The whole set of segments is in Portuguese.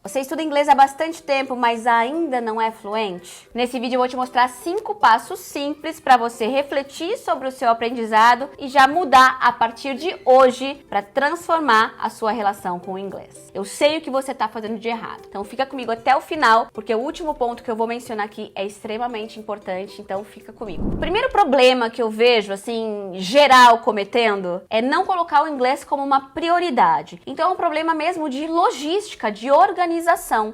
Você estuda inglês há bastante tempo, mas ainda não é fluente? Nesse vídeo eu vou te mostrar 5 passos simples para você refletir sobre o seu aprendizado e já mudar a partir de hoje para transformar a sua relação com o inglês. Eu sei o que você está fazendo de errado, então fica comigo até o final, porque o último ponto que eu vou mencionar aqui é extremamente importante, então fica comigo. O primeiro problema que eu vejo, assim, geral cometendo, é não colocar o inglês como uma prioridade. Então é um problema mesmo de logística, de organização.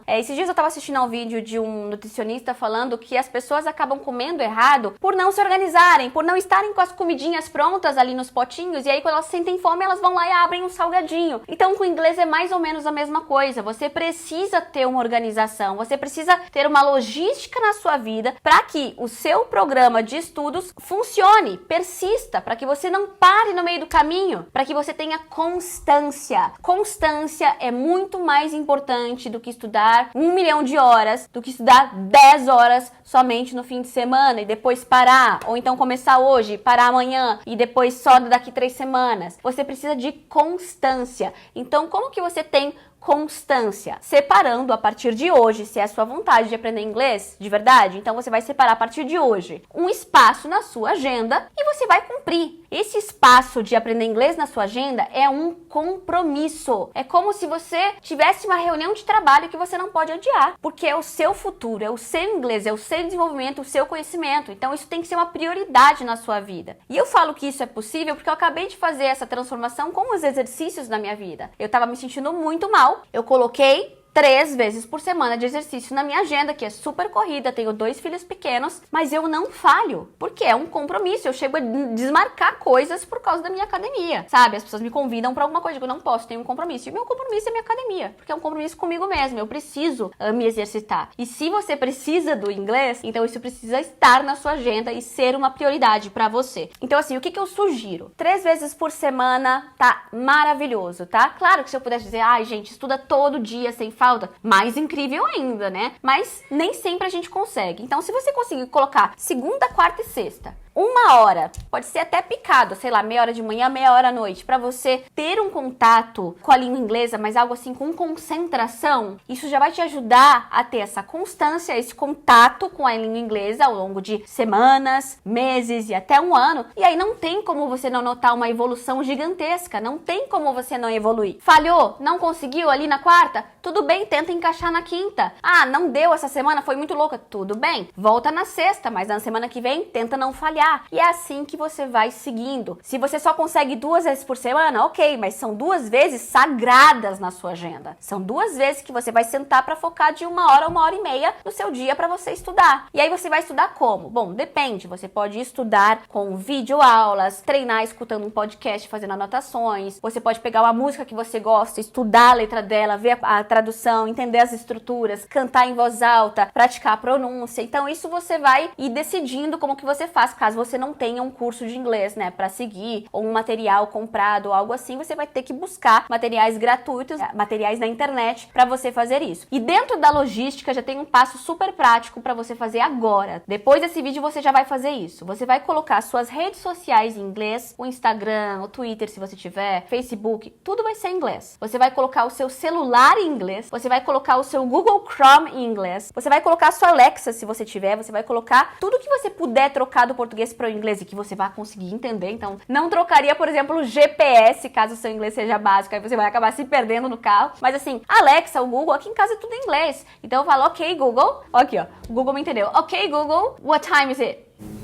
Esses dias eu estava assistindo a um vídeo de um nutricionista falando que as pessoas acabam comendo errado por não se organizarem, por não estarem com as comidinhas prontas ali nos potinhos, e aí quando elas sentem fome, elas vão lá e abrem um salgadinho. Então com o inglês é mais ou menos a mesma coisa. Você precisa ter uma organização, você precisa ter uma logística na sua vida para que o seu programa de estudos funcione, persista, para que você não pare no meio do caminho, para que você tenha constância. Constância é muito mais importante do que estudar 1 milhão de horas, do que estudar 10 horas somente no fim de semana e depois parar, ou então começar hoje, parar amanhã e depois só daqui 3 semanas. Você precisa de constância. Então, como que você tem constância? Separando a partir de hoje, se é a sua vontade de aprender inglês de verdade, então você vai separar a partir de hoje um espaço na sua agenda e você vai cumprir. Esse espaço de aprender inglês na sua agenda é um compromisso. É como se você tivesse uma reunião de trabalho que você não pode adiar, porque é o seu futuro, é o seu inglês, é o seu desenvolvimento, o seu conhecimento. Então isso tem que ser uma prioridade na sua vida. E eu falo que isso é possível porque eu acabei de fazer essa transformação com os exercícios na minha vida. Eu tava me sentindo muito mal. Eu coloquei 3 vezes por semana de exercício na minha agenda, que é super corrida, tenho 2 filhos pequenos, mas eu não falho, porque é um compromisso. Eu chego a desmarcar coisas por causa da minha academia, sabe? As pessoas me convidam pra alguma coisa que eu não posso, tenho um compromisso. E o meu compromisso é minha academia, porque é um compromisso comigo mesmo, eu preciso me exercitar. E se você precisa do inglês, então isso precisa estar na sua agenda e ser uma prioridade pra você. Então assim, o que eu sugiro? 3 vezes por semana tá maravilhoso, tá? Claro que se eu pudesse dizer, ai gente, estuda todo dia sem falta, mais incrível ainda, né? Mas nem sempre a gente consegue. Então, se você conseguir colocar segunda, quarta e sexta, 1 hora, pode ser até picado, sei lá, meia hora de manhã, meia hora à noite, para você ter um contato com a língua inglesa, mas algo assim com concentração, isso já vai te ajudar a ter essa constância, esse contato com a língua inglesa ao longo de semanas, meses e até 1 ano. E aí não tem como você não notar uma evolução gigantesca, não tem como você não evoluir. Falhou? Não conseguiu ali na quarta? Tudo bem, tenta encaixar na quinta. Ah, não deu essa semana, foi muito louca. Tudo bem, volta na sexta, mas na semana que vem tenta não falhar. E é assim que você vai seguindo. Se você só consegue 2 vezes por semana, ok, mas são 2 vezes sagradas na sua agenda. São 2 vezes que você vai sentar para focar de 1 hora a 1 hora e meia no seu dia para você estudar. E aí você vai estudar como? Bom, depende. Você pode estudar com videoaulas, treinar escutando um podcast, fazendo anotações. Você pode pegar uma música que você gosta, estudar a letra dela, ver a tradução, entender as estruturas, cantar em voz alta, praticar a pronúncia. Então isso você vai ir decidindo como que você faz, caso você não tenha um curso de inglês, né, para seguir, ou um material comprado, ou algo assim, você vai ter que buscar materiais gratuitos, materiais na internet para você fazer isso. E dentro da logística já tem um passo super prático para você fazer agora. Depois desse vídeo você já vai fazer isso. Você vai colocar suas redes sociais em inglês, o Instagram, o Twitter, se você tiver, Facebook, tudo vai ser em inglês. Você vai colocar o seu celular em inglês, você vai colocar o seu Google Chrome em inglês, você vai colocar a sua Alexa, se você tiver, você vai colocar tudo que você puder trocar do português para o inglês e que você vai conseguir entender. Então, não trocaria, por exemplo, o GPS, caso o seu inglês seja básico, aí você vai acabar se perdendo no carro. Mas assim, Alexa, o Google, aqui em casa é tudo em inglês. Então eu falo, ok, Google, aqui ó, o Google me entendeu. Ok, Google, what time is it?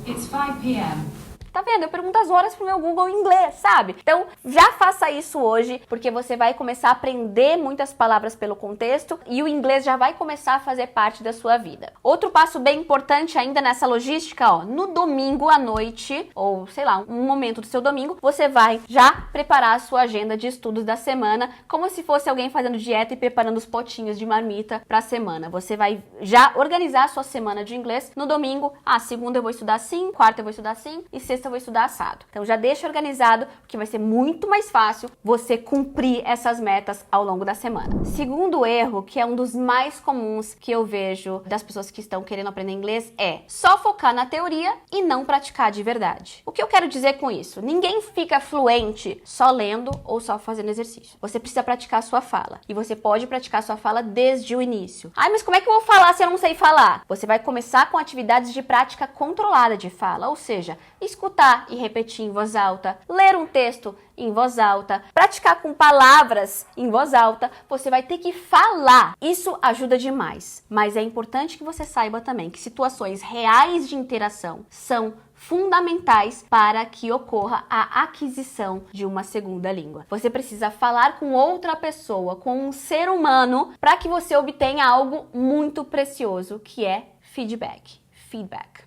It's 5 p.m. Tá vendo? Eu pergunto as horas pro meu Google em inglês, sabe? Então, já faça isso hoje, porque você vai começar a aprender muitas palavras pelo contexto e o inglês já vai começar a fazer parte da sua vida. Outro passo bem importante ainda nessa logística, ó, no domingo à noite, ou sei lá, um momento do seu domingo, você vai já preparar a sua agenda de estudos da semana, como se fosse alguém fazendo dieta e preparando os potinhos de marmita pra semana. Você vai já organizar a sua semana de inglês no domingo. Ah, segunda eu vou estudar assim, quarta eu vou estudar assim e sexta sexta eu vou estudar assado. Então já deixa organizado, porque vai ser muito mais fácil você cumprir essas metas ao longo da semana. Segundo erro, que é um dos mais comuns que eu vejo das pessoas que estão querendo aprender inglês, é só focar na teoria e não praticar de verdade. O que eu quero dizer com isso? Ninguém fica fluente só lendo ou só fazendo exercício. Você precisa praticar a sua fala. E você pode praticar a sua fala desde o início. Ai, mas como é que eu vou falar se eu não sei falar? Você vai começar com atividades de prática controlada de fala, ou seja, escutar e repetir em voz alta, ler um texto em voz alta, praticar com palavras em voz alta, você vai ter que falar. Isso ajuda demais, mas é importante que você saiba também que situações reais de interação são fundamentais para que ocorra a aquisição de uma segunda língua. Você precisa falar com outra pessoa, com um ser humano, para que você obtenha algo muito precioso, que é feedback.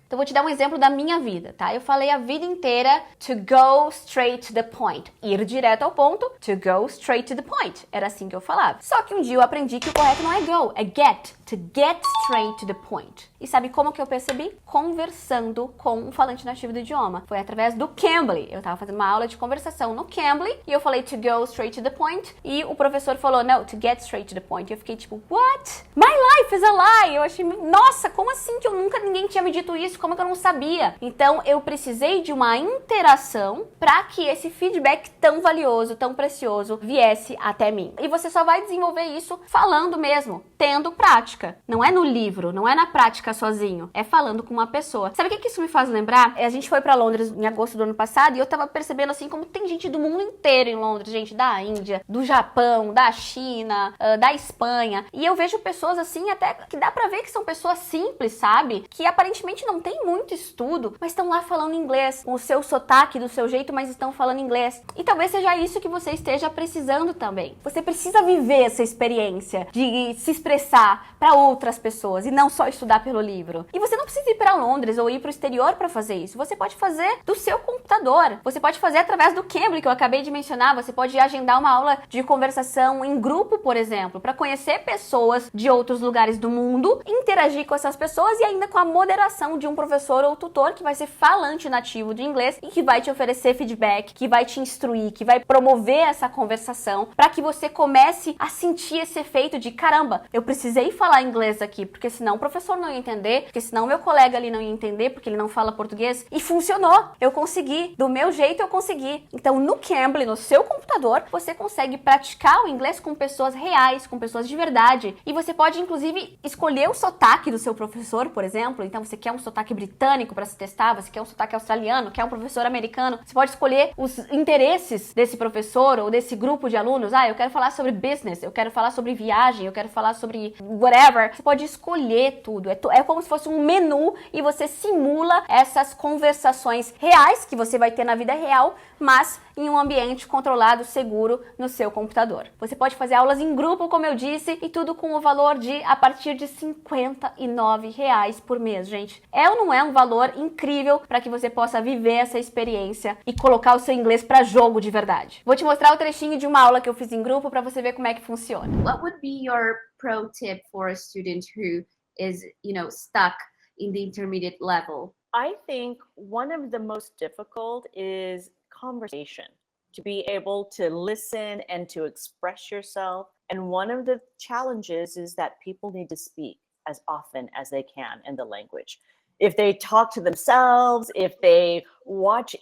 Então, vou te dar um exemplo da minha vida, tá? Eu falei a vida inteira to go straight to the point. Ir direto ao ponto, to go straight to the point. Era assim que eu falava. Só que um dia eu aprendi que o correto não é go, é get. To get straight to the point. E sabe como que eu percebi? Conversando com um falante nativo do idioma. Foi através do Cambly. Eu tava fazendo uma aula de conversação no Cambly e eu falei to go straight to the point e o professor falou, no, to get straight to the point. E eu fiquei tipo, what? My life is a lie! Eu achei, nossa, como assim que ninguém tinha me dito isso? Como que eu não sabia? Então, eu precisei de uma interação para que esse feedback tão valioso, tão precioso, viesse até mim. E você só vai desenvolver isso falando mesmo, tendo prática. Não é no livro, não é na prática sozinho, é falando com uma pessoa. Sabe o que isso me faz lembrar? A gente foi pra Londres em agosto do ano passado e eu tava percebendo assim como tem gente do mundo inteiro em Londres, gente da Índia, do Japão, da China, da Espanha. E eu vejo pessoas assim até que dá pra ver que são pessoas simples, sabe? Que aparentemente não tem muito estudo, mas estão lá falando inglês, com o seu sotaque, do seu jeito, mas estão falando inglês. E talvez seja isso que você esteja precisando também. Você precisa viver essa experiência de se expressar para outras pessoas e não só estudar pelo livro. E você não precisa ir para Londres ou ir para o exterior para fazer isso. Você pode fazer do seu computador. Você pode fazer através do Cambly, que eu acabei de mencionar. Você pode agendar uma aula de conversação em grupo, por exemplo, para conhecer pessoas de outros lugares do mundo, interagir com essas pessoas e ainda com a moderação de um professor ou tutor que vai ser falante nativo de inglês e que vai te oferecer feedback, que vai te instruir, que vai promover essa conversação para que você comece a sentir esse efeito de caramba, eu precisei falar inglês aqui, porque senão o professor não ia entender, porque senão meu colega ali não ia entender, porque ele não fala português. E funcionou. Eu consegui. Do meu jeito eu consegui. Então, no Cambly, no seu computador, você consegue praticar o inglês com pessoas reais, com pessoas de verdade. E você pode, inclusive, escolher o sotaque do seu professor, por exemplo. Então, você quer um sotaque britânico para se testar, você quer um sotaque australiano, quer um professor americano. Você pode escolher os interesses desse professor ou desse grupo de alunos. Ah, eu quero falar sobre business, eu quero falar sobre viagem, eu quero falar sobre whatever. Você pode escolher tudo. É como se fosse um menu e você simula essas conversações reais que você vai ter na vida real, mas em um ambiente controlado, seguro, no seu computador. Você pode fazer aulas em grupo, como eu disse, e tudo com o valor de a partir de R$59 por mês, gente. É ou não é um valor incrível para que você possa viver essa experiência e colocar o seu inglês para jogo de verdade? Vou te mostrar o trechinho de uma aula que eu fiz em grupo para você ver como é que funciona. What would be your pro tip for a student who is, stuck in the intermediate level? I think one of the most difficult is conversation, to be able to listen and to express yourself. And one of the challenges is that people need to speak as often as they can in the language. If they talk to themselves, if they watch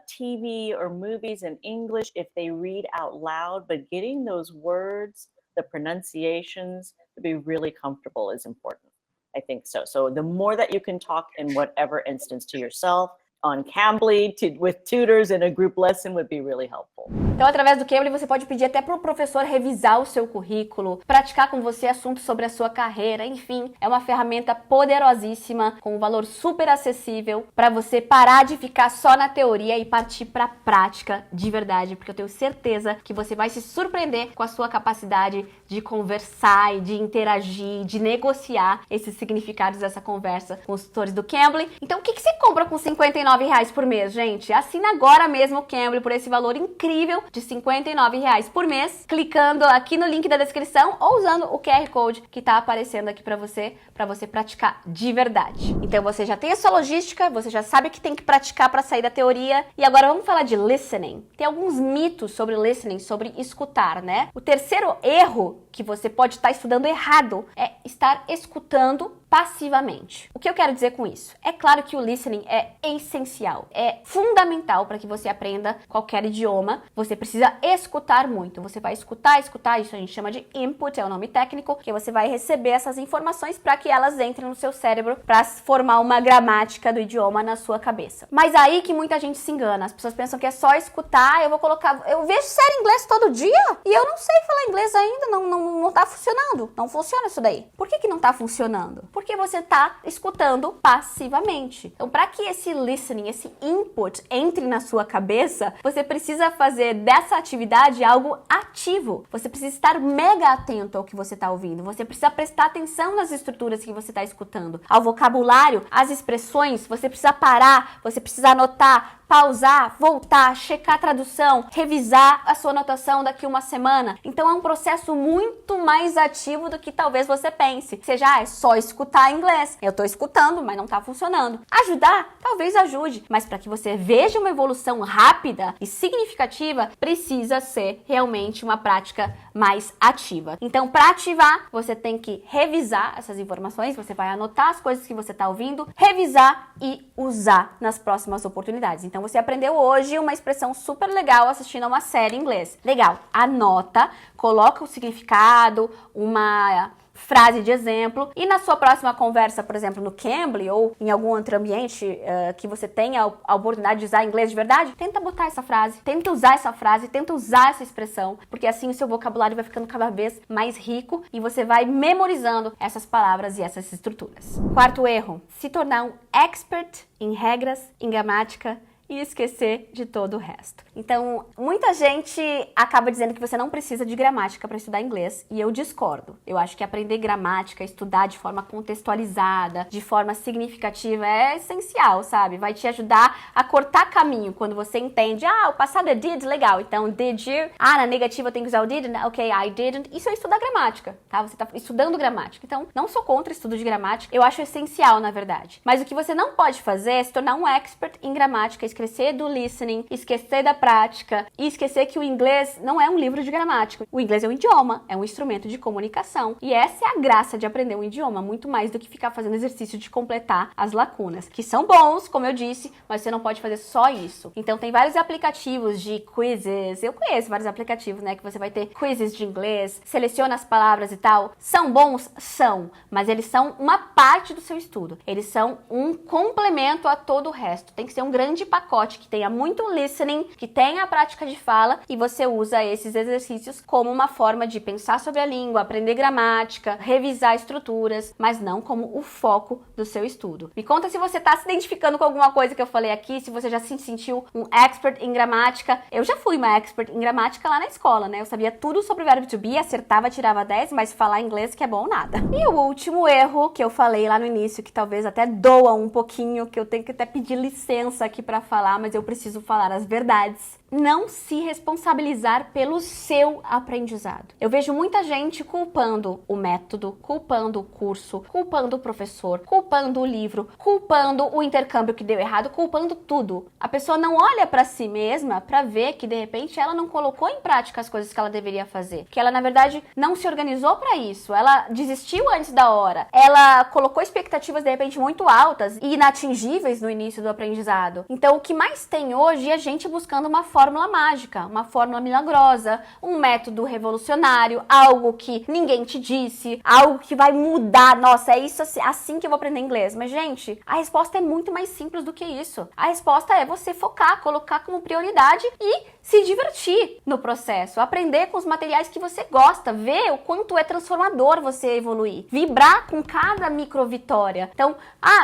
TV or movies in English, if they read out loud, but getting those words, the pronunciations, to be really comfortable is important. I think so. So the more that you can talk in whatever instance to yourself, on Cambly, with tutors in a group lesson would be really helpful. Então, através do Cambly, você pode pedir até para o professor revisar o seu currículo, praticar com você assuntos sobre a sua carreira, enfim, é uma ferramenta poderosíssima, com um valor super acessível, para você parar de ficar só na teoria e partir para a prática de verdade, porque eu tenho certeza que você vai se surpreender com a sua capacidade de conversar e de interagir, de negociar esses significados dessa conversa com os tutores do Cambly. Então, o que você compra com R$59 por mês, gente? Assina agora mesmo o Cambly por esse valor incrível de R$59 por mês, clicando aqui no link da descrição ou usando o QR Code que tá aparecendo aqui para você praticar de verdade. Então, você já tem a sua logística, você já sabe que tem que praticar para sair da teoria. E agora vamos falar de listening. Tem alguns mitos sobre listening, sobre escutar, né? O terceiro erro que você pode estar estudando errado é estar escutando passivamente. O que eu quero dizer com isso? É claro que o listening é essencial, é fundamental para que você aprenda qualquer idioma. Você precisa escutar muito. Você vai escutar, isso a gente chama de input, é o nome técnico, que você vai receber essas informações para que elas entrem no seu cérebro para formar uma gramática do idioma na sua cabeça. Mas aí que muita gente se engana. As pessoas pensam que é só escutar, eu vejo série em inglês todo dia e eu não sei falar inglês ainda, não tá funcionando. Não funciona isso daí. Por que não tá funcionando? Porque você tá escutando passivamente. Então, para que esse listening, esse input entre na sua cabeça, você precisa fazer dessa atividade algo ativo. Você precisa estar mega atento ao que você tá ouvindo. Você precisa prestar atenção nas estruturas que você tá escutando, ao vocabulário, às expressões. Você precisa parar, você precisa anotar, pausar, voltar, checar a tradução, revisar a sua anotação daqui uma semana. Então é um processo muito mais ativo do que talvez você pense. Seja, é só escutar inglês. Eu tô escutando, mas não tá funcionando. Ajudar? Talvez ajude. Mas para que você veja uma evolução rápida e significativa, precisa ser realmente uma prática mais ativa. Então, para ativar, você tem que revisar essas informações, você vai anotar as coisas que você tá ouvindo, revisar e usar nas próximas oportunidades. Então, você aprendeu hoje uma expressão super legal assistindo a uma série em inglês. Legal, anota, coloca o significado, uma frase de exemplo e na sua próxima conversa, por exemplo, no Cambly ou em algum outro ambiente que você tenha a oportunidade de usar inglês de verdade, tenta botar essa frase, tenta usar essa frase, tenta usar essa expressão, porque assim o seu vocabulário vai ficando cada vez mais rico e você vai memorizando essas palavras e essas estruturas. Quarto erro, se tornar um expert em regras, em gramática e esquecer de todo o resto. Então, muita gente acaba dizendo que você não precisa de gramática para estudar inglês, e eu discordo. Eu acho que aprender gramática, estudar de forma contextualizada, de forma significativa é essencial, sabe? Vai te ajudar a cortar caminho quando você entende, o passado é did, legal, então did you, na negativa eu tenho que usar o didn't, ok, I didn't. Isso é estudar gramática, tá? Você tá estudando gramática. Então, não sou contra estudo de gramática, eu acho essencial, na verdade. Mas o que você não pode fazer é se tornar um expert em gramática, esquecer do listening, esquecer da prática e esquecer que o inglês não é um livro de gramática. O inglês é um idioma, é um instrumento de comunicação. E essa é a graça de aprender um idioma, muito mais do que ficar fazendo exercício de completar as lacunas, que são bons, como eu disse, mas você não pode fazer só isso. Então tem vários aplicativos de quizzes, eu conheço vários aplicativos, né, que você vai ter quizzes de inglês, seleciona as palavras e tal. São bons? São, mas eles são uma parte do seu estudo. Eles são um complemento a todo o resto. Tem que ser um grande pacote que tenha muito listening, que tenha a prática de fala e você usa esses exercícios como uma forma de pensar sobre a língua, aprender gramática, revisar estruturas, mas não como o foco do seu estudo. Me conta se você está se identificando com alguma coisa que eu falei aqui, se você já se sentiu um expert em gramática. Eu já fui uma expert em gramática lá na escola, né? Eu sabia tudo sobre o verbo to be, acertava, tirava 10, mas falar inglês que é bom nada. E o último erro que eu falei lá no início, que talvez até doa um pouquinho, que eu tenho que até pedir licença aqui para falar, mas eu preciso falar as verdades. Não se responsabilizar pelo seu aprendizado. Eu vejo muita gente culpando o método, culpando o curso, culpando o professor, culpando o livro, culpando o intercâmbio que deu errado, culpando tudo. A pessoa não olha para si mesma para ver que de repente ela não colocou em prática as coisas que ela deveria fazer, que ela na verdade não se organizou para isso, ela desistiu antes da hora, ela colocou expectativas de repente muito altas e inatingíveis no início do aprendizado. Então o que mais tem hoje é a gente buscando uma fórmula mágica, uma fórmula milagrosa, um método revolucionário, algo que ninguém te disse, algo que vai mudar. Nossa, é isso assim que eu vou aprender inglês. Mas, gente, a resposta é muito mais simples do que isso. A resposta é você focar, colocar como prioridade e se divertir no processo, aprender com os materiais que você gosta, ver o quanto é transformador você evoluir, vibrar com cada micro vitória. Então,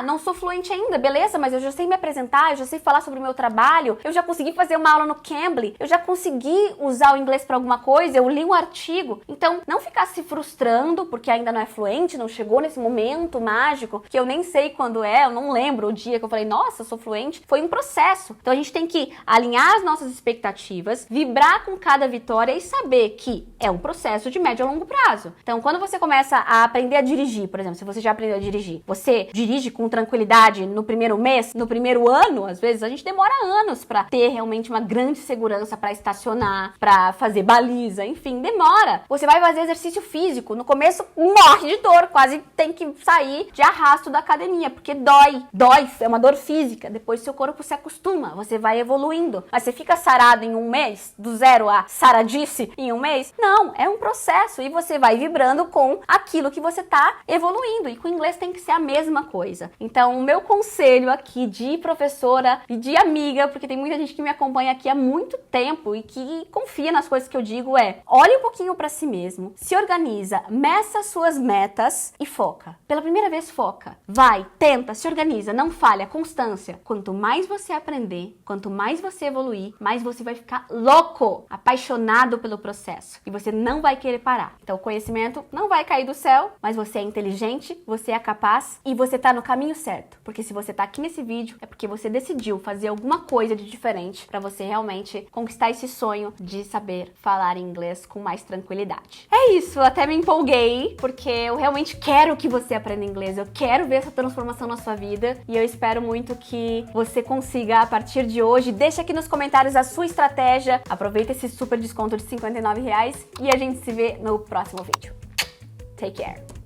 não sou fluente ainda, beleza, mas eu já sei me apresentar, eu já sei falar sobre o meu trabalho, eu já consegui fazer uma aula no Cambly, eu já consegui usar o inglês para alguma coisa, eu li um artigo. Então, não ficar se frustrando porque ainda não é fluente, não chegou nesse momento mágico, que eu nem sei quando eu não lembro o dia que eu falei, nossa, eu sou fluente. Foi um processo. Então, a gente tem que alinhar as nossas expectativas, vibrar com cada vitória e saber que é um processo de médio a longo prazo. Então, quando você começa a aprender a dirigir, por exemplo, se você já aprendeu a dirigir, você dirige com tranquilidade no primeiro mês, no primeiro ano, às vezes a gente demora anos para ter realmente uma grande segurança para estacionar, para fazer baliza, enfim, demora. Você vai fazer exercício físico, no começo morre de dor, quase tem que sair de arrasto da academia, porque dói, é uma dor física. Depois seu corpo se acostuma, você vai evoluindo. Mas você fica sarado em um mês, do zero a saradice em um mês? Não, é um processo e você vai vibrando com aquilo que você tá evoluindo. E com o inglês tem que ser a mesma coisa. Então, o meu conselho aqui de professora e de amiga, porque tem muita gente que me acompanha aqui há muito tempo e que confia nas coisas que eu digo, é: olhe um pouquinho para si mesmo, se organiza, meça suas metas e foca. Pela primeira vez, foca. Vai, tenta, se organiza, não falha, constância. Quanto mais você aprender, quanto mais você evoluir, mais você vai ficar louco, apaixonado pelo processo. E você não vai querer parar. Então, o conhecimento não vai cair do céu, mas você é inteligente, você é capaz e você tá no caminho certo. Porque se você tá aqui nesse vídeo, é porque você decidiu fazer alguma coisa de diferente para você realmente conquistar esse sonho de saber falar inglês com mais tranquilidade. É isso, até me empolguei, porque eu realmente quero que você aprenda inglês, eu quero ver essa transformação na sua vida e eu espero muito que você consiga a partir de hoje. Deixa aqui nos comentários a sua estratégia, aproveita esse super desconto de R$59 e a gente se vê no próximo vídeo. Take care!